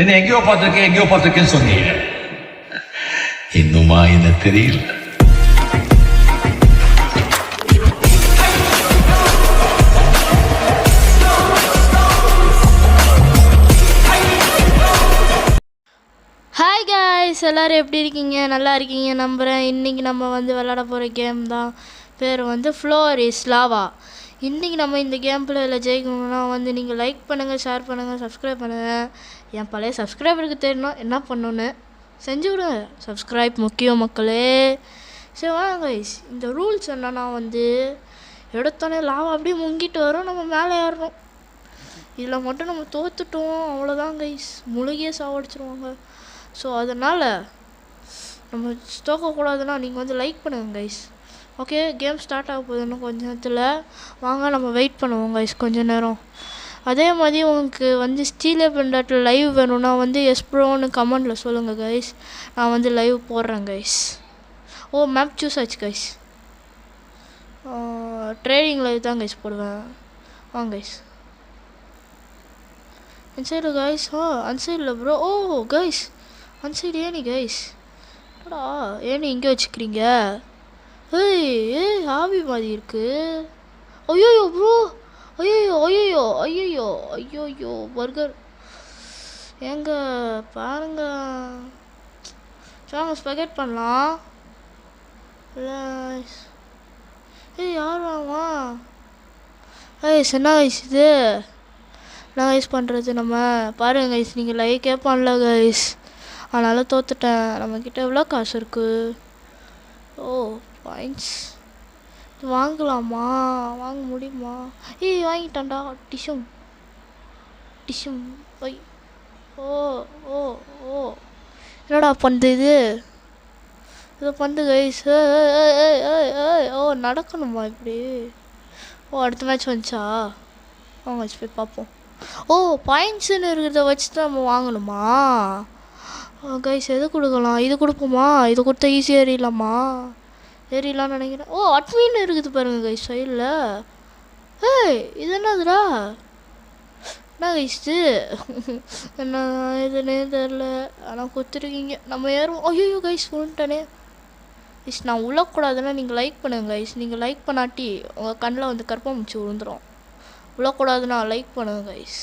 என்ன எங்கேயோ பார்த்துருக்கேன்னு சொன்னீங்க. இன்னுமா என்ன தெரியல. ஹாய் காய்ஸ், எல்லோரும் எப்படி இருக்கீங்க? நல்லா இருக்கீங்க நம்புகிறேன். இன்றைக்கி நம்ம விளையாட போகிற கேம் தான் பேர் ஃப்ளோர் இஸ் லாவா. இன்றைக்கி நம்ம இந்த கேம் பிளேயில் ஜெயிக்கணும்னா நீங்கள் லைக் பண்ணுங்கள், ஷேர் பண்ணுங்கள், சப்ஸ்கிரைப் பண்ணுங்கள். என் பழைய சப்ஸ்கிரைபருக்கு தெரியணும் என்ன பண்ணணுன்னு செஞ்சு விடுங்க. சப்ஸ்கிரைப் முக்கியம் மக்களே. சரி வாங்க கைஸ், இந்த ரூல்ஸ் என்னன்னா எடுத்தோடனே லாவா அப்படியே முங்கிட்டு வரும், நம்ம மேலே ஏறணும். இதில் மட்டும் நம்ம தோத்துட்டோம் அவ்வளோதான் கைஸ், முழுகியே சாவடிச்சிருவாங்க. ஸோ அதனால் நம்ம தோக்கக்கூடாதுன்னா நீங்கள் லைக் பண்ணுங்கள் கைஸ். ஓகே, கேம் ஸ்டார்ட் ஆக போகுது இன்னும் கொஞ்ச நேரத்தில். வாங்க நம்ம வெயிட் பண்ணுவோம் கைஸ் கொஞ்ச நேரம். அதே மாதிரி உங்களுக்கு ஸ்டீலே பெண்டாட்டில் லைவ் வேணும்னா எஸ் ப்ரோன்னு கமெண்டில் சொல்லுங்கள் கைஸ். நான் லைவ் போடுறேன் கைஸ். ஓ மேப் சூஸ் ஆச்சு கைஸ். ட்ரேடிங் லைவ் தான் கைஸ் போடுவேன். வாங்க கைஸ் அன்சைடு கைஸ். அன்சைடில் ப்ரோ. ஓ கைஸ் அன்சைடு ஏனி கைஸ். என்னடா ஏனி இங்கே வச்சுக்கிறீங்க? ஏய் ஹாபி மாதிரி இருக்கு. ஐயோயோ ப்ரோ, ஐயோ ஐயோ ஐயோ ஐயோயோ பர்கர் எங்க பாருங்க. வாங்க ஸ்பெகட் பண்ணலாம். ஏய் யார் வாங்க? ஏய் என்ன கைஸ் இது? என்ன கைஸ் பண்ணுறது நம்ம? பாருங்க கைஸ், நீங்கள் லைக்கே பண்ணல கைஸ், அதனால் தோத்துட்டேன். நம்மக்கிட்ட எவ்வளோ காசு இருக்குது? ஓ பாயிண்ட்ஸ் வாங்கலாமா? வாங்க முடியுமா? ஏய் வாங்கிட்டான்டா. டிஷும் டிஷும் ஒய். ஓ ஓ ஓ என்னடா பண்ணுது இது? இதை பண்ணுது கைஸ். ஓ நடக்கணுமா இப்படி? ஓ அடுத்த மேட்ச் வந்துச்சா? வாங்க போய் பார்ப்போம். ஓ பாயிண்ட்ஸுன்னு இருக்கிறத வச்சு தான் நம்ம வாங்கணுமா கைஸ்? எது கொடுக்கலாம்? இது கொடுப்போமா? இது கொடுத்தா ஈஸியாக ஏறிடலாமா? ஏறிடலான்னு நினைக்கிறேன். ஓ அட்மின் இருக்குது பாருங்க கைஸ் சைடில். ஏய் இது என்னதுடா? என்ன கைஸ் இது? என்ன இதுன்னே தெரில, ஆனால் கொடுத்துருக்கீங்க. நம்ம ஏறுவோம். ஐயோ கைஸ் வந்துட்டானே கைஸ். நான் உள்ளக்கூடாதுன்னா நீங்கள் லைக் பண்ணுங்கள் கைஸ். நீங்கள் லைக் பண்ணாட்டி உங்கள் கண்ணில் கற்பமுச்சு விழுந்துடும். உள்ளக்கூடாதுன்னா லைக் பண்ணுங்கள் கைஸ்.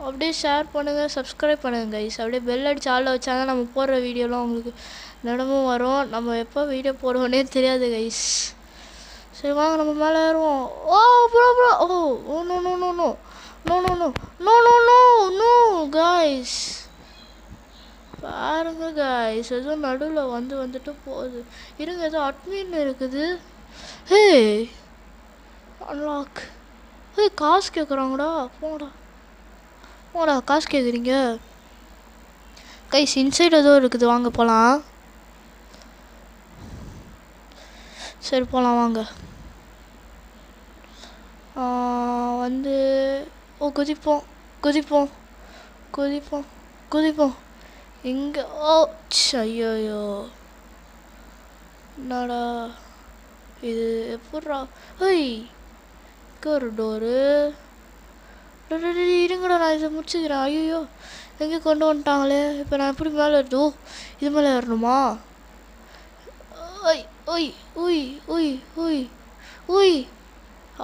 அப்படியே ஷேர் பண்ணுங்கள், சப்ஸ்கிரைப் பண்ணுங்கள் கைஸ். அப்படியே பெல் அடிச்சு ஆளில் வச்சா தான் நம்ம போடுற வீடியோலாம் உங்களுக்கு தினமும் வரும். நம்ம எப்போ வீடியோ போடுவோன்னே தெரியாது கைஸ். சரி வாங்க நம்ம மேலே ஏறுவோம். ஓ bro bro. Oh oh no no no no no no no no no no no guys. பாருங்க கைஸ், எதுவும் நடுவில் வந்துட்டு போகுது. இருங்க, ஏதோ அட்மின் இருக்குது. ஹே அன்லாக். ஹே காசு கேட்குறாங்கடா. போடா போடா, காசு கேட்குறீங்க கைஸ். இன்சைட் ஏதோ இருக்குது, வாங்க போகலாம். சரி போகலாம் வாங்க. ஓ குதிப்போம் குதிப்போம் குதிப்போம் குதிப்போம். இங்கே ஓ ஐயோயோ என்னடா இது? எப்பட்றா? ஏய் இங்கே ஒரு டோரு. இருங்கடா நான் இதை முடிச்சுக்கிறேன். ஐயோ எங்கே கொண்டு வந்துட்டாங்களே. இப்போ நான் எப்படி மேலே ஏறுதோ? இது மேலே ஏறணுமா? ஒய் ஒய் உய் உய் உய் உய்.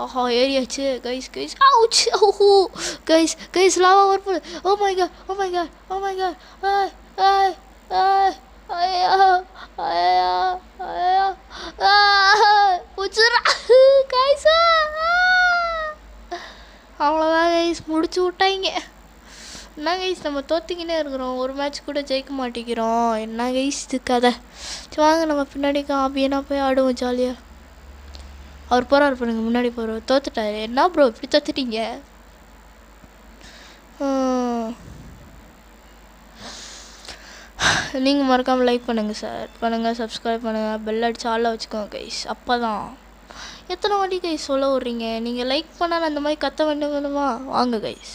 ஆஹா ஏறியாச்சு கைஸ் கைஸ். அவுச். ஓஹோ கைஸ் கைஸ் லாவா வரப்போகுது. Oh my god oh my god oh my god. ஏய் ஏய் ஏய் ஐயா ஐயா ஐயா புச்சுரா கைஸ். அவ்வளோதான் கைஸ், முடிச்சு விட்டாங்க. என்ன கைஸ் நம்ம தோத்திக்கினே இருக்கிறோம், ஒரு மேட்ச் கூட ஜெயிக்க மாட்டேங்கிறோம். என்ன கைஸ் இது கதை? சரி வாங்க நம்ம பின்னாடி காப்பியனா போய் ஆடுவோம் ஜாலியாக. அவர் போகிறாரு பாருங்க, முன்னாடி போகிறார். தோத்துட்டாரு. என்ன ப்ரோ இப்படி தோத்துட்டீங்க? நீங்கள் மறக்காமல் லைக் பண்ணுங்கள், ஷேர் பண்ணுங்கள், சப்ஸ்கிரைப் பண்ணுங்கள், பெல் அடிச்சு ஆளில் வச்சுக்கோங்க கைஸ். அப்போ தான் எத்தனை வாட்டி கைஸ் சொல்ல விட்றீங்க? நீங்கள் லைக் பண்ணால் அந்த மாதிரி கத்த வேண்டுமா? வாங்க கைஸ்,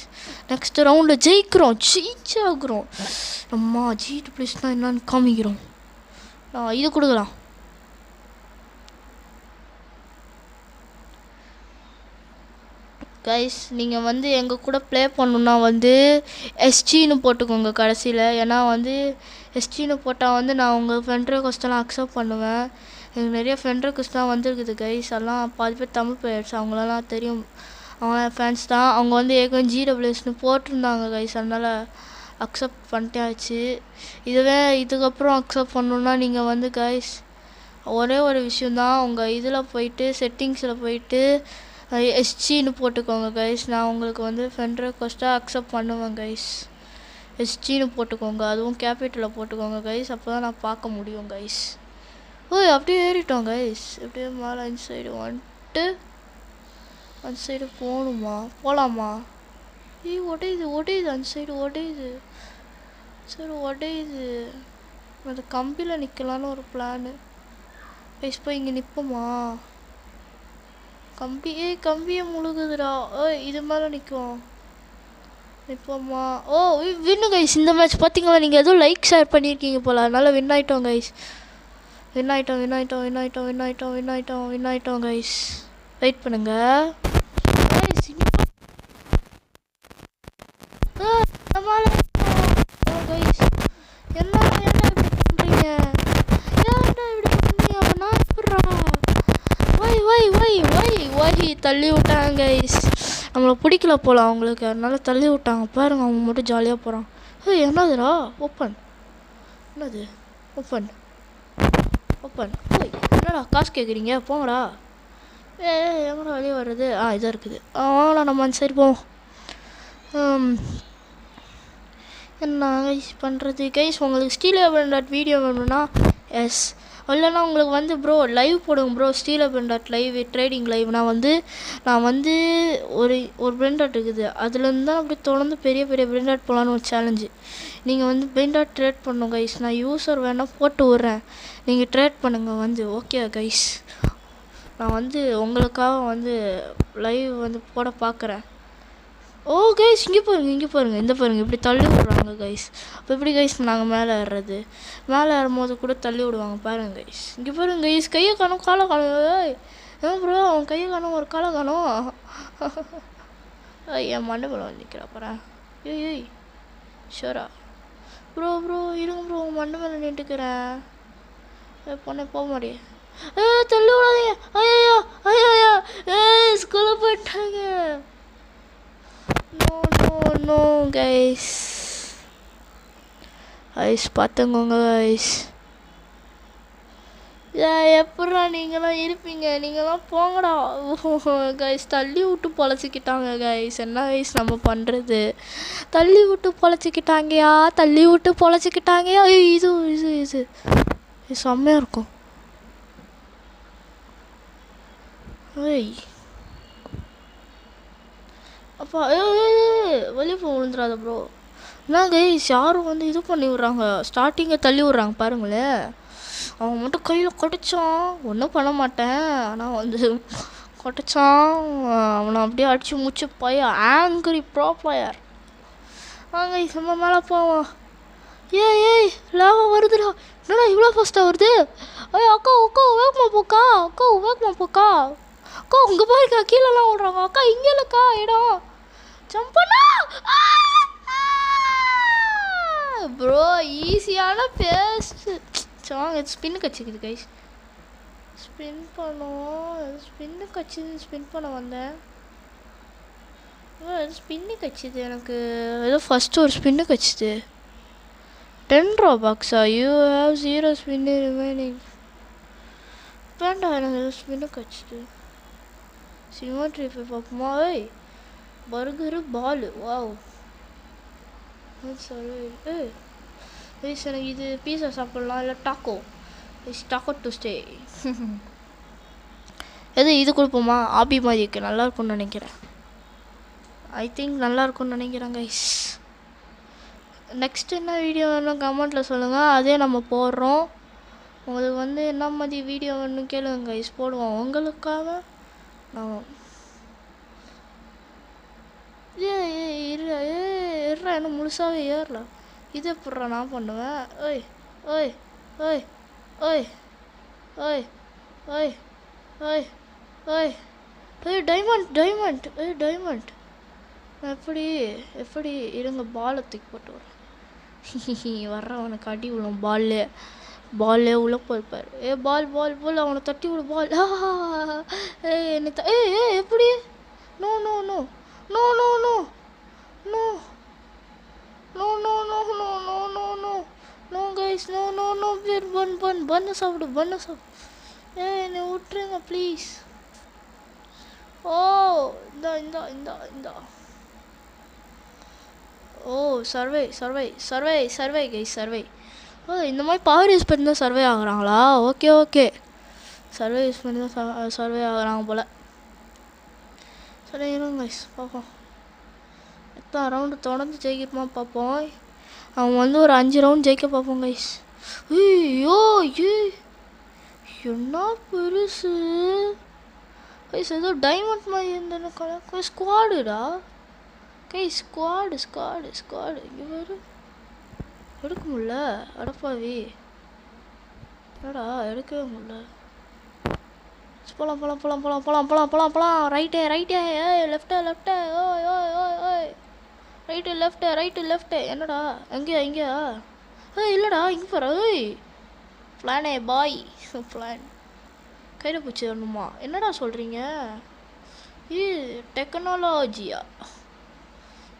நெக்ஸ்ட் ரவுண்டில் ஜெயிச்சாகிறோம். நம்ம ஜீட்டு ப்ளீஸ்னால் என்னன்னு காமிக்கிறோம். இது கொடுக்கலாம். கைஸ் நீங்கள் வந்து எங்கள் கூட ப்ளே பண்ணணுன்னா வந்து எஸ்ஜின்னு போட்டுக்கோங்க கடைசியில். ஏன்னா வந்து எஸ்ஜின்னு போட்டால் வந்து நான் உங்கள் ஃப்ரெண்ட் ரெக்வஸ்ட்டெல்லாம் அக்செப்ட் பண்ணுவேன். எனக்கு நிறைய ஃப்ரெண்ட் ரெக்வஸ்ட்லாம் வந்துருக்குது கைஸ். எல்லாம் பாதி பேர் தமிழ் பிளேயர்ஸ், அவங்களெல்லாம் தெரியும், அவங்க ஃபேன்ஸ் தான். அவங்க வந்து ஏகம் ஜிடபிள்யூஎஸ்னு போட்டிருந்தாங்க கைஸ், அதனால் அக்செப்ட் பண்ணிட்டாச்சு. இதுக்கப்புறம் அக்செப்ட் பண்ணணுன்னா நீங்கள் வந்து கைஸ் ஒரே ஒரு விஷயந்தான், உங்கள் இதில் போயிட்டு செட்டிங்ஸில் போயிட்டு எஸ்ஜின்னு போட்டுக்கோங்க கைஸ். நான் உங்களுக்கு வந்து ஃப்ரெண்ட் ரெக்வஸ்ட்டாக அக்செப்ட் பண்ணுவேன் கைஸ். எஸ்ஜின்னு போட்டுக்கோங்க, அதுவும் கேபிட்டலில் போட்டுக்கோங்க கைஸ், அப்போ தான் நான் பார்க்க முடியும் கைஸ். ஓய் அப்படியே ஏறிட்டோம் கைஸ். அப்படியே மேலே அந்த சைடு வந்துட்டு அந்த சைடு போகணுமா, போகலாமா? ஒடையுது அந்த சைடு ஒடையுது. சரி ஒடையுது, அந்த கம்பியில் நிற்கலான்னு ஒரு பிளானு கைஸ். போய் இங்கே நிற்போமா? கம்பியே முழுகுதுடா. இது மேலே நிற்கும் நிற்போமா? வின்னு கைஸ். இந்த மேட்ச் பார்த்தீங்களா, நீங்கள் எதுவும் லைக் ஷேர் பண்ணியிருக்கீங்க போல், அதனால் வின் ஆகிட்டோம் கைஸ். வின் ஆகிட்டோம் கைஸ். வெயிட் பண்ணுங்க கைஸ். என்ன இப்படி பண்ணுறீங்க? அப்போ நான் எப்பட்றா? வை தள்ளி விட்டாங்க கைஸ். நம்மளை பிடிக்கல போல அவங்களுக்கு, அதனால தள்ளி விட்டாங்க. பாருங்க, அவங்க மட்டும் ஜாலியாக போகிறான். என்னதுடா? ஓப்பன். என்னது ஓப்பன்? என்னடா காசு கேட்குறீங்க? போங்கடா. எங்கடா வெளியே வர்றது? இதாக இருக்குது. வாங்கடா, நம்ம அந்த சைடு போவோம். என்ன கைஸ் பண்ணுறது கைஸ்? உங்களுக்கு ஸ்டீல் டாட் வீடியோ வேணும்னா எஸ், இல்லைன்னா உங்களுக்கு வந்து ப்ரோ லைவ் போடுங்க bro. Steel dot live trading live. நான் வந்து ஒரு பிரெண்ட் டாட் இருக்குது, அதுலேருந்து தான் அப்படி தொடர்ந்து பெரிய பிரெண்ட் டாட் போகலான்னு ஒரு சேலஞ்சு. நீங்கள் வந்து பிரெண்ட் டாட் ட்ரேட் பண்ணணும் கைஸ். நான் யூஸர் வேணால் போட்டு விட்றேன், நீங்கள் ட்ரேட் பண்ணுங்கள் வந்து. ஓகே கைஸ், நான் வந்து உங்களுக்காக வந்து லைவ் வந்து போட பார்க்குறேன். கைஸ் இங்கே பாருங்கள், இந்த பாருங்கள், இப்படி தள்ளி விடுறாங்க கைஸ். அப்போ எப்படி கைஸ் நாங்கள் மேலே ஏறுறது? மேலே ஏறும்போது கூட தள்ளி விடுவாங்க பாருங்க கைஸ். இங்கே பாருங்க கைஸ், கையை காணும் காலை காணும். ஏன் ப்ரோ அவன் கையை காணும் ஒரு காலை காணும்? என் மண்டபம் வந்து நிற்கிறா போகிறேன். ஏய் ஷோரா ப்ரோ இருங்க ப்ரோ, மண்டை மேலே நின்றுக்கிறேன். பொண்ணே போக மாட்டேன். தள்ளி விடாதீங்க. ஐயா ஸ்கூல்ல போயிட்டாங்க. நோ கைஸ் பார்த்துக்கோங்க கைஸ். எப்படா நீங்களாம் இருப்பீங்க? நீங்களாம் போங்கடா கைஸ். தள்ளி விட்டு பொழைச்சிக்கிட்டாங்க கைஸ். என்ன கைஸ் நம்ம பண்ணுறது? தள்ளி விட்டு பொழைச்சிக்கிட்டாங்கயா. இது செம்மையாக இருக்கும். அப்பா வெளியே போக விழுந்துடாத ப்ரோ. என்ன கைஸ் யாரும் வந்து இது பண்ணி விட்றாங்க, ஸ்டார்டிங்கை தள்ளி விட்றாங்க பாருங்களேன். அவன் மட்டும் கையில் கொடைச்சான், ஒன்றும் பண்ண மாட்டேன், ஆனால் வந்து கொடைச்சான். அவனை அப்படியே அடித்து முடிச்சு போய் ஆங்கிரி ப்ரோ பிளேயர். கைஸ் நம்ம மேலே போவான். ஏய் லாவா வருதுடா. என்னடா இவ்வளோ ஃபாஸ்ட்டாக வருது? அக்கா வேகமாக போக்கா. அக்கா உங்க பாருக்கா, கீழெல்லாம் விடுறாங்க. அக்கா இங்கே இல்லைக்கா இடம். ஜம்ப் பண்ணா ப்ரோ, ஈஸியான பேஸ்ட் சாங். இது ஸ்பின்னு கச்சிக்குது கைஸ். ஸ்பின் பண்ண வந்தேன். ஸ்பின்னு கச்சிது எனக்கு. ஏதோ ஃபஸ்ட்டு ஒரு spin கச்சிது. 10 Robux. You have 0 spin remaining. வேண்டாம், எனக்கு ஏதோ ஸ்பின்னு கச்சிது. சினிமாட்ரி பார்ப்போமா? பர்கரு பாலு வாவ். எனக்கு இது பீஸா சாப்பிட்லாம், இல்லை டாக்கோ டு ஸ்டே. இது கொடுப்போமா? ஆபி மாதிரி இருக்குது, நல்லாயிருக்கும்னு நினைக்கிறேன். ஐ திங்க் நல்லாயிருக்கும்னு நினைக்கிறேன் கைஸ். நெக்ஸ்ட் என்ன வீடியோ வேணும் கமெண்ட்டில் சொல்லுங்கள், அதே நம்ம போடுறோம். உங்களுக்கு வந்து என்ன மாதிரி வீடியோ வேணும்னு கேளுங்க கைஸ், போடுவோம் உங்களுக்காக. நான் ஏறா என்ன முழுசாகவே ஏறல. இது எப்பட்றா நான் பண்ணுவேன்? டைமண்ட் நான் எப்படி எப்படி இருங்க பாலை தூக்கி போட்டு வரேன். வர்றவனுக்கு அடி விழும் பால்லே உள்ள போயிருப்பார். பால் அவனை தட்டி விடு பால். என்ன எப்படி no no no no no no no no no no no no no no no guys no no no பேர் பண்ண சாப்பிடு. என்னை விட்டுருங்க ப்ளீஸ். ஓ இந்த ஓ சர்வே கைஸ் சர்வே. ஓ இந்த மாதிரி பவர் யூஸ் பண்ணி தான் சர்வே ஆகுறாங்களா? ஓகே சர்வே யூஸ் பண்ணி தான் சர்வே ஆகுறாங்க போல். சரி இருங்க கைஸ் பார்ப்போம் எத்தனை ரவுண்டு தொடர்ந்து ஜெயிக்கிறோமா பார்ப்போம். அவன் வந்து ஒரு 5 ரவுண்ட் ஜெயிக்க பார்ப்போம் கைஸ். ஐயோ என்ன பெருசு கைஸ். ஏதோ டைமண்ட் மாதிரி இருந்தேன்னு ஸ்குவாடுடா கைஸ். ஸ்குவாடு இங்கே வரும் எடுக்க முடியல. அடப்பாவி என்னடா எடுக்கவே முடியல. போலாம் ரைட்டே லெஃப்ட்டு ஓய் ரைட்டு என்னடா எங்கேயா இல்லைடா இங்கே பாரு. பிளானே பாய் பிளான் கையில் பூச்சி வரணுமா? என்னடா சொல்கிறீங்க? டெக்னாலஜியா?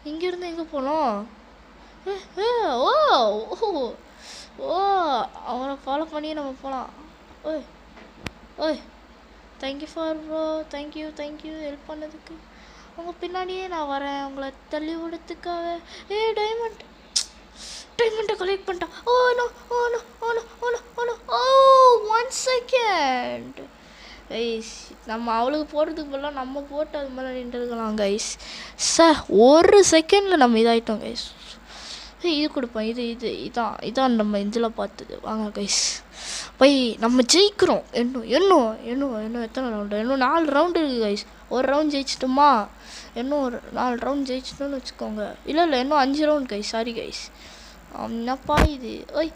இங்கேருந்து எங்கே போனோம்? ஓ அவனை ஃபாலோ பண்ணி நம்ம போகலாம். ஓய் thank you for bro. Thank you help பண்ணதுக்கு. உங்கள் பின்னாடியே நான் வரேன் உங்களை தள்ளி விடுறதுக்காக. டைமண்டை கலெக்ட் பண்ணிட்டான். ஓ 1 செகண்ட் கைஸ். நம்ம அவளுக்கு போடுறதுக்கு பதிலாக நம்ம போட்டு அது மேலே நின்றுருக்கலாம் கைஸ். ஒரு செகண்டில் நம்ம இதாகிட்டோம் கைஸ். இது கொடுப்போம். இதான் நம்ம இதில் பார்த்தது. வாங்க கைஸ் நம்ம ஜெயிக்கிறோம். இன்னும் எத்தனை ரவுண்டு? இன்னும் 4 ரவுண்டு இருக்குது கைஸ். ஒரு ரவுண்ட் ஜெயிச்சிட்டோமா? இன்னும் ஒரு 4 ரவுண்ட் ஜெயிச்சிட்டோன்னு வச்சுக்கோங்க. இல்லை இன்னும் 5 ரவுண்ட் கைஸ். Sorry guys. என்னப்பா இது? ஓய்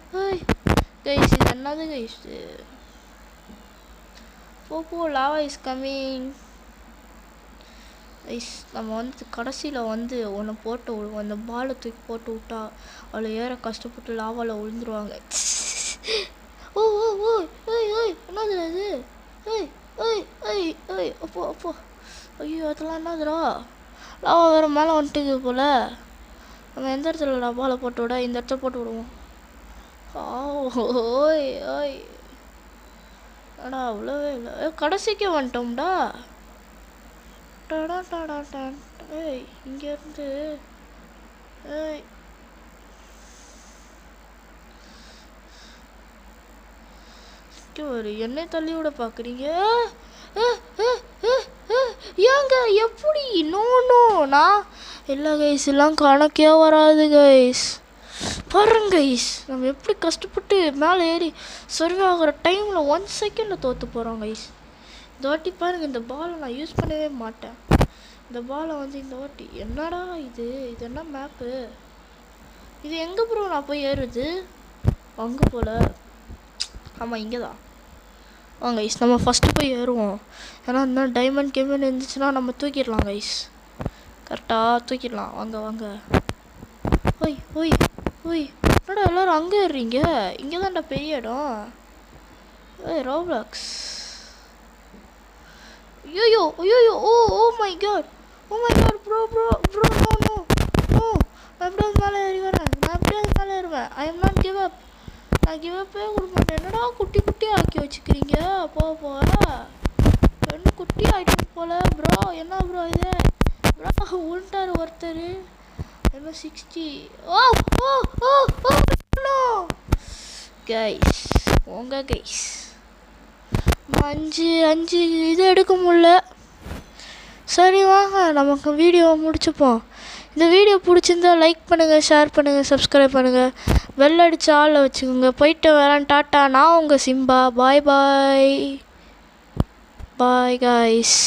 கைஸ் இது என்னது கைஸ்? போ லாவா இஸ் கம்மிங் கைஸ். நம்ம வந்து கடைசியில் வந்து ஒன்று போட்டு அந்த பாலை தூக்கி போட்டு விட்டா அவளை ஏற கஷ்டப்பட்டு லாவாவில் விழுந்துருவாங்க. ஓய் என்னது அது? அப்போ ஐயோ அதெல்லாம் என்னதுடா? லாவா வேறு மேலே வந்துட்டுது போல். நம்ம எந்த இடத்துல பாலை போட்டு விட? இந்த இடத்துல போட்டு விடுவோம். ஓய் அடா அவ்வளோவே இல்லை. கடைசிக்கே வந்துட்டோம்டா. இங்கேருந்து ஒரு என்னை தள்ளி விட பார்க்குறீங்க? ஏங்க எப்படி? நான் எல்லா கைஸ் எல்லாம் கணக்கே வராது கைஸ். பாருங்க கைஸ் நம்ம எப்படி கஷ்டப்பட்டு மேலே ஏறி சர்வே ஆகிற டைமில் 1 செகண்டில் தோற்று போகிறோம் கைஸ். இந்த வாட்டி பாருங்கள் இந்த பாலை நான் யூஸ் பண்ணவே மாட்டேன். இந்த பாலை வந்து இந்த வாட்டி என்னடா இது என்ன மேப்பு? இது எங்கே ப்ரோ நான் போய் ஏறுது? அங்கே போல். ஆமாம் இங்கே தான். வாங்க கைஸ் நம்ம ஃபஸ்ட்டு போய் ஏறுவோம். ஏன்னா இந்த டைமண்ட் கேமன் இருந்துச்சுன்னா நம்ம தூக்கிடலாம் கைஸ். கரெக்டாக தூக்கிடலாம். வாங்க ஓய் என்னடா எல்லோரும் அங்கே ஏறுறீங்க? இங்கே தான்டா பெரிய இடம். ரோப்ளாக்ஸ். ஐயோ oh my god bro no நான் எப்படியாவது மேலே ஏறுவேன். I am not give up. நான் கிவ் அப்பே கொடுக்க மாட்டேன். என்னடா குட்டி ஆக்கி வச்சுக்கிறீங்க? போ என்ன குட்டி ஆகிட்டோம் போல் ப்ரோ. என்ன ப்ரோ இது? ப்ரோ உள்ட்டார் ஒருத்தர். என்ன 60? ஓ கைஸ் போங்க கைஸ். 5 இது எடுக்க முடியல. சரி வாங்க நமக்கு வீடியோவை முடிச்சுப்போம். இந்த வீடியோ பிடிச்சிருந்தா லைக் பண்ணுங்கள், ஷேர் பண்ணுங்கள், சப்ஸ்கிரைப் பண்ணுங்கள், பெல் அடித்து ஆளில் வச்சுக்கோங்க. போயிட்டு வரேன். டாட்டா. நான் உங்கள் சிம்பா. Bye guys.